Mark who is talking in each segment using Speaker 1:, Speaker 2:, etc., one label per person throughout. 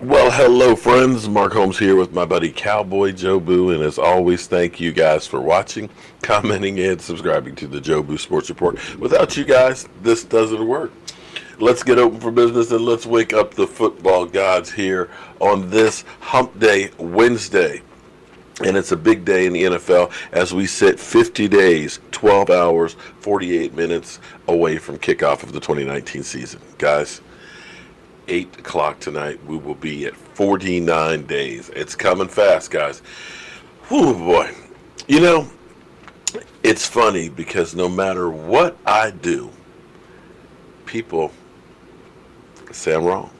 Speaker 1: Well, hello, friends. Mark Holmes here with my buddy Cowboy Joe Boo, and as always, thank you guys for watching, commenting, and subscribing to the Joe Boo Sports Report. Without you guys, this doesn't work. Let's get open for business and let's wake up the football gods here on this Hump Day Wednesday. And it's a big day in the NFL as we sit 50 days, 12 hours, 48 minutes away from kickoff of the 2019 season. Guys, 8 o'clock tonight, we will be at 49 days. It's coming fast, guys. Whew, boy. You know, it's funny because no matter what I do, people say I'm wrong.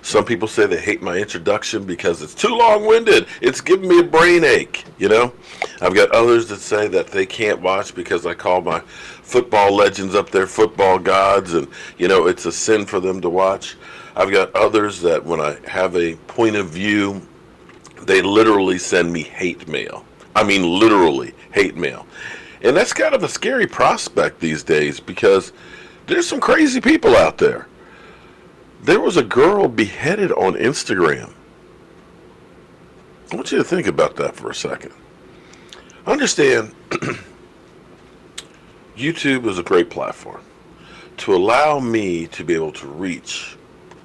Speaker 1: Some people say they hate my introduction because it's too long-winded. It's giving me a brain ache, you know? I've got others that say that they can't watch because I call my football legends up there football gods, and, you know, it's a sin for them to watch. I've got others that when I have a point of view, they literally send me hate mail. I mean, literally hate mail. And that's kind of a scary prospect these days because there's some crazy people out there. There was a girl beheaded on Instagram. I want you to think about that for a second. Understand, YouTube is a great platform to allow me to be able to reach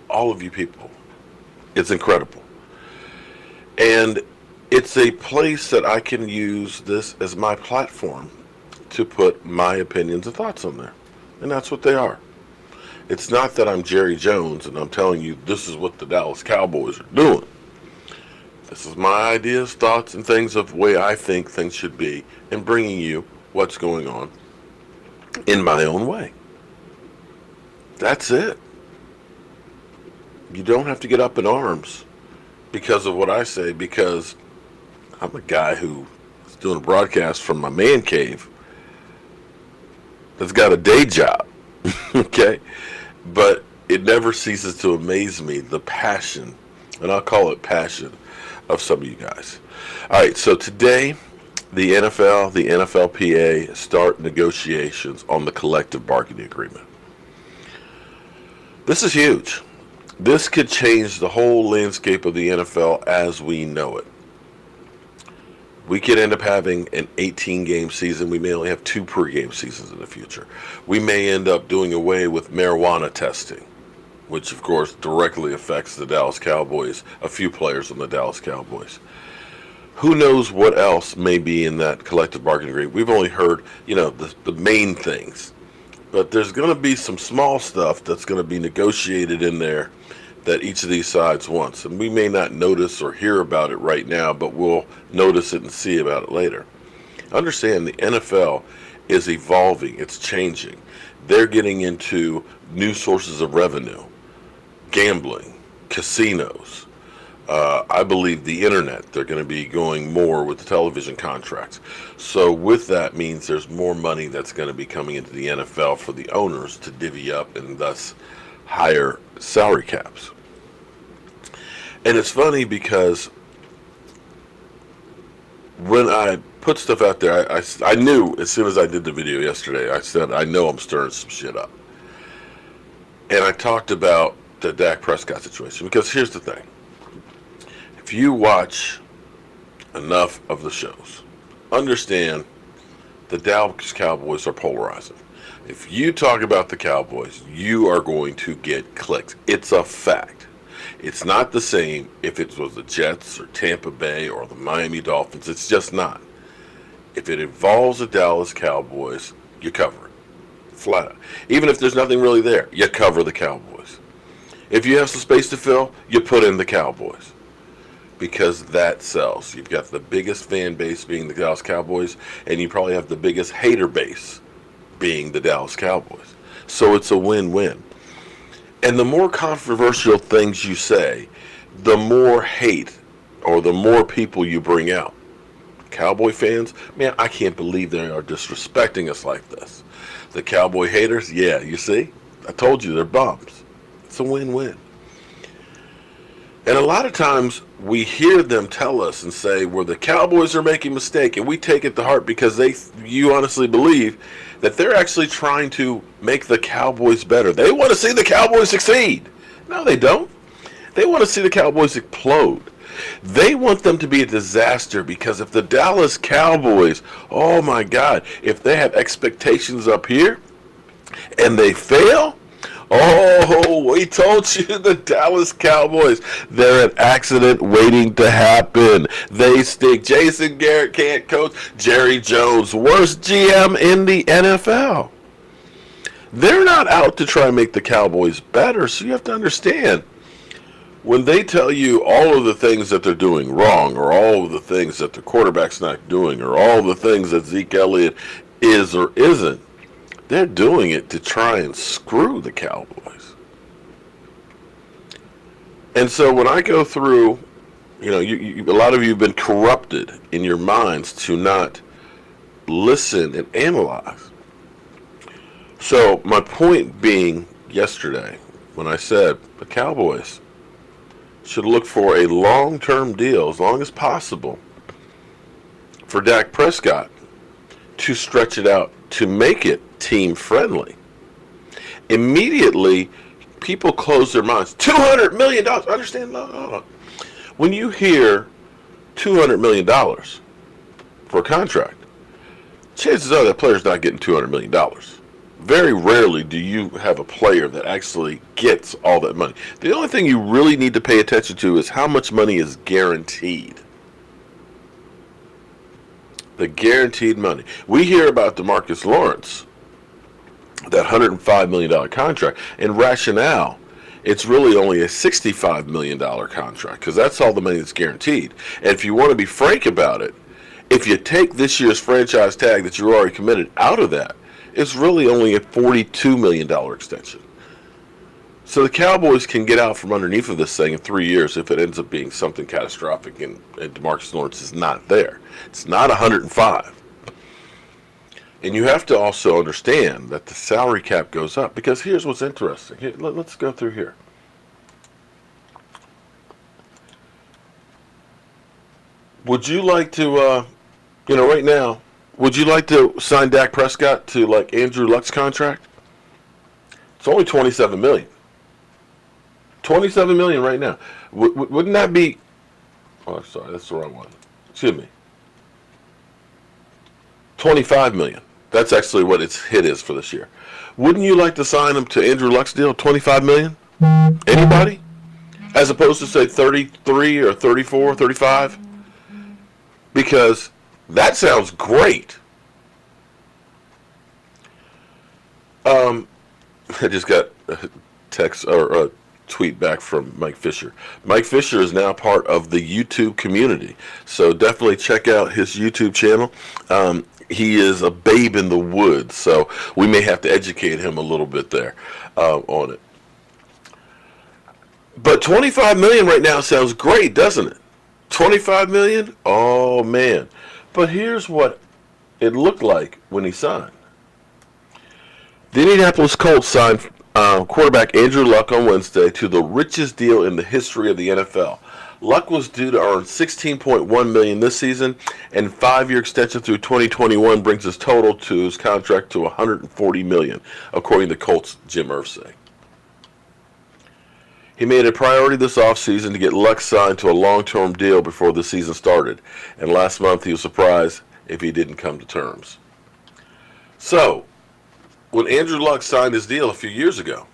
Speaker 1: all of you people. It's incredible. And it's a place that I can use this as my platform to put my opinions and thoughts on there. And that's what they are. It's not that I'm Jerry Jones and I'm telling you this is what the Dallas Cowboys are doing. This is my ideas, thoughts, and things of the way I think things should be, and bringing you what's going on in my own way. That's it. You don't have to get up in arms because of what I say, because I'm a guy who is doing a broadcast from my man cave that's got a day job. Okay? But it never ceases to amaze me, the passion, and I'll call it passion, of some of you guys. All right, so today, the NFL, the NFLPA start negotiations on the collective bargaining agreement. This is huge. This could change the whole landscape of the NFL as we know it. We could end up having an 18-game season. We may only have 2 per-game seasons in the future. We may end up doing away with marijuana testing, which, of course, directly affects the Dallas Cowboys, a few players on the Dallas Cowboys. Who knows what else may be in that collective bargaining agreement? We've only heard, the main things. But there's going to be some small stuff that's going to be negotiated in there that each of these sides wants. And we may not notice or hear about it right now, but we'll notice it and see about it later. Understand the NFL is evolving. It's changing. They're getting into new sources of revenue. Gambling, casinos. I believe the internet. They're going to be going more with the television contracts. So with that means there's more money that's going to be coming into the NFL for the owners to divvy up and thus higher salary caps. And it's funny because when I put stuff out there, I knew as soon as I did the video yesterday, I said, I know I'm stirring some shit up. And I talked about the Dak Prescott situation because here's the thing. If you watch enough of the shows, understand the Dallas Cowboys are polarizing. If you talk about the Cowboys, you are going to get clicks. It's a fact. It's not the same if it was the Jets or Tampa Bay or the Miami Dolphins. It's just not. If it involves the Dallas Cowboys, you cover it. Flat out. Even if there's nothing really there, you cover the Cowboys. If you have some space to fill, you put in the Cowboys. Because that sells. You've got the biggest fan base being the Dallas Cowboys, and you probably have the biggest hater base being the Dallas Cowboys. So it's a win-win. And the more controversial things you say, the more hate or the more people you bring out. Cowboy fans, man, I can't believe they are disrespecting us like this. The Cowboy haters, yeah, you see? I told you, they're bums. It's a win-win. And a lot of times we hear them tell us and say, well, the Cowboys are making a mistake, and we take it to heart because you honestly believe that they're actually trying to make the Cowboys better. They want to see the Cowboys succeed. No, they don't. They want to see the Cowboys implode. They want them to be a disaster because if the Dallas Cowboys, oh my God, if they have expectations up here and they fail, oh, we told you the Dallas Cowboys, they're an accident waiting to happen. They stink. Jason Garrett can't coach. Jerry Jones, worst GM in the NFL. They're not out to try and make the Cowboys better, so you have to understand. When they tell you all of the things that they're doing wrong, or all of the things that the quarterback's not doing, or all of the things that Zeke Elliott is or isn't, they're doing it to try and screw the Cowboys. And so when I go through, a lot of you have been corrupted in your minds to not listen and analyze. So my point being yesterday, when I said the Cowboys should look for a long-term deal, as long as possible, for Dak Prescott to stretch it out to make it team-friendly. Immediately, people close their minds. $200 million. Understand? No. When you hear $200 million for a contract, chances are that player's not getting $200 million. Very rarely do you have a player that actually gets all that money. The only thing you really need to pay attention to is how much money is guaranteed. The guaranteed money. We hear about DeMarcus Lawrence, that $105 million contract. In rationale, it's really only a $65 million contract because that's all the money that's guaranteed. And if you want to be frank about it, if you take this year's franchise tag that you're already committed out of that, it's really only a $42 million extension. So the Cowboys can get out from underneath of this thing in 3 years if it ends up being something catastrophic and DeMarcus Lawrence is not there. It's not 105. And you have to also understand that the salary cap goes up because here's what's interesting. Here, let's go through here. Would you like to, right now, would you like to sign Dak Prescott to like Andrew Luck's contract? It's only $27 million. $27 million right now. Wouldn't that be? Oh, sorry, that's the wrong one. Excuse me. $25 million. That's actually what its hit is for this year. Wouldn't you like to sign him to Andrew Luck's deal? $25 million? Anybody? As opposed to say 33 or 34, 35? Because that sounds great. I just got a text or a tweet back from Mike Fisher. Mike Fisher is now part of the YouTube community, so definitely check out his YouTube channel. He is a babe in the woods, so we may have to educate him a little bit there on it. But $25 million right now sounds great, doesn't it? $25 million? Oh, man. But here's what it looked like when he signed. The Indianapolis Colts signed quarterback Andrew Luck on Wednesday to the richest deal in the history of the NFL. Luck was due to earn $16.1 million this season, and 5-year extension through 2021 brings his total to his contract to $140 million, according to Colts Jim Irsay. He made it a priority this offseason to get Luck signed to a long-term deal before the season started, and last month he was surprised if he didn't come to terms. So, when Andrew Luck signed his deal a few years ago,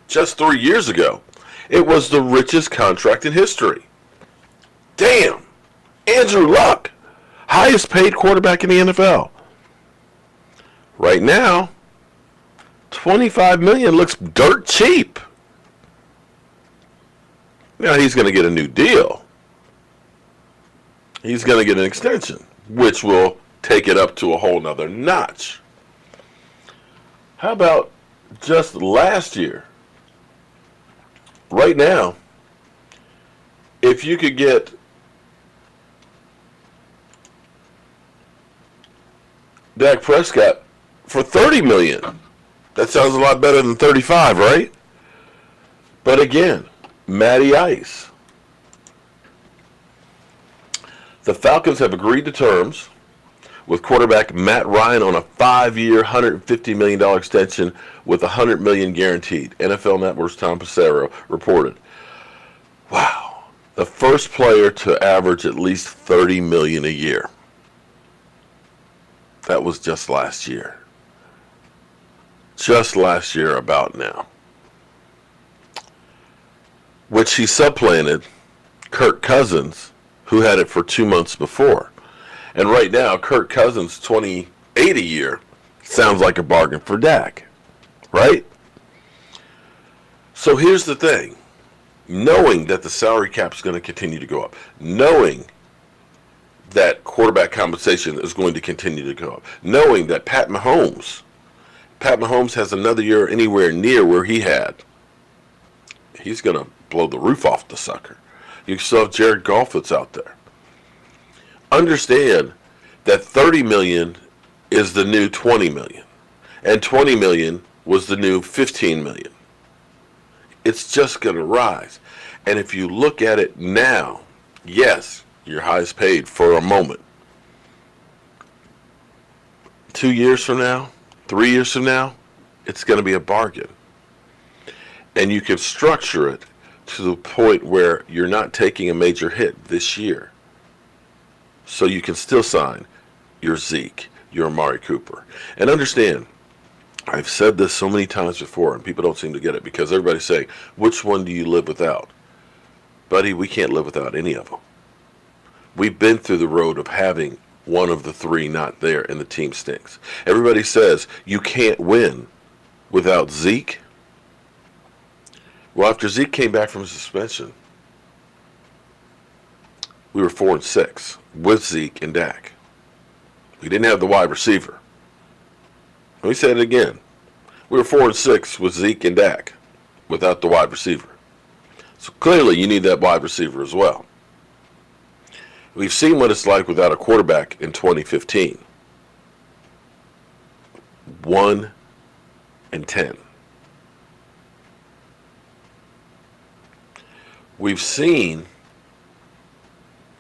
Speaker 1: just 3 years ago, it was the richest contract in history. Damn! Andrew Luck, highest paid quarterback in the NFL. Right now, $25 million looks dirt cheap. Now he's going to get a new deal. He's going to get an extension, which will take it up to a whole nother notch. How about just last year? Right now, if you could get Dak Prescott for $30 million, that sounds a lot better than 35, right? But again, Matty Ice. The Falcons have agreed to terms with quarterback Matt Ryan on a 5-year, $150 million extension with $100 million guaranteed. NFL Network's Tom Passero reported. Wow. The first player to average at least $30 million a year. That was just last year. Just last year about now. Which he supplanted Kirk Cousins, who had it for 2 months before. And right now, Kirk Cousins, 28 a year, sounds like a bargain for Dak. Right? So here's the thing. Knowing that the salary cap is going to continue to go up, knowing that quarterback compensation is going to continue to go up, knowing that Pat Mahomes has another year anywhere near where he had, he's going to blow the roof off the sucker. You still have Jared Goff that's out there. Understand that $30 million is the new $20 million, and $20 million was the new $15 million. It's just going to rise. And if you look at it now, yes, you're highest paid for a moment. 2 years from now, 3 years from now, it's going to be a bargain. And you can structure it to the point where you're not taking a major hit this year. So you can still sign your Zeke, your Amari Cooper. And understand, I've said this so many times before, and people don't seem to get it because everybody's saying, which one do you live without? Buddy, we can't live without any of them. We've been through the road of having one of the three not there, and the team stinks. Everybody says you can't win without Zeke. Well, after Zeke came back from suspension, we were 4-6 with Zeke and Dak. We didn't have the wide receiver. Let me say it again. We were 4-6 with Zeke and Dak without the wide receiver. So clearly you need that wide receiver as well. We've seen what it's like without a quarterback in 2015. 1-10. We've seen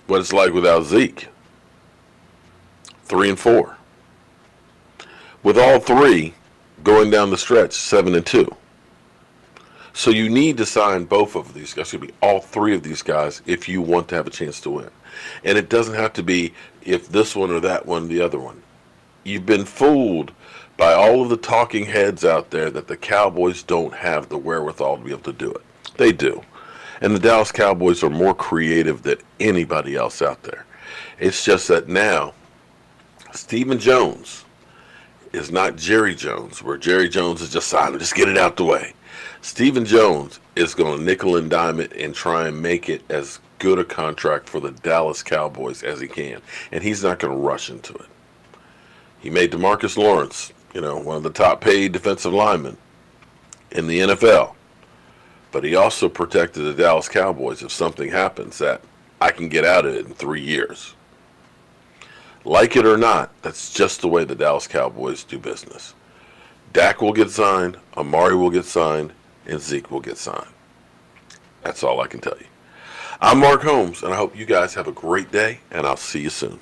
Speaker 1: what it's like without Zeke. 3-4. With all three going down the stretch, 7-2. So you need to sign both of these guys. Should be all three of these guys if you want to have a chance to win. And it doesn't have to be if this one or that one, the other one. You've been fooled by all of the talking heads out there that the Cowboys don't have the wherewithal to be able to do it. They do. And the Dallas Cowboys are more creative than anybody else out there. It's just that now, Stephen Jones is not Jerry Jones, where Jerry Jones is just signing, just get it out the way. Stephen Jones is going to nickel and dime it and try and make it as good a contract for the Dallas Cowboys as he can. And he's not going to rush into it. He made DeMarcus Lawrence, one of the top paid defensive linemen in the NFL. But he also protected the Dallas Cowboys if something happens that I can get out of it in 3 years. Like it or not, that's just the way the Dallas Cowboys do business. Dak will get signed, Amari will get signed, and Zeke will get signed. That's all I can tell you. I'm Mark Holmes, and I hope you guys have a great day, and I'll see you soon.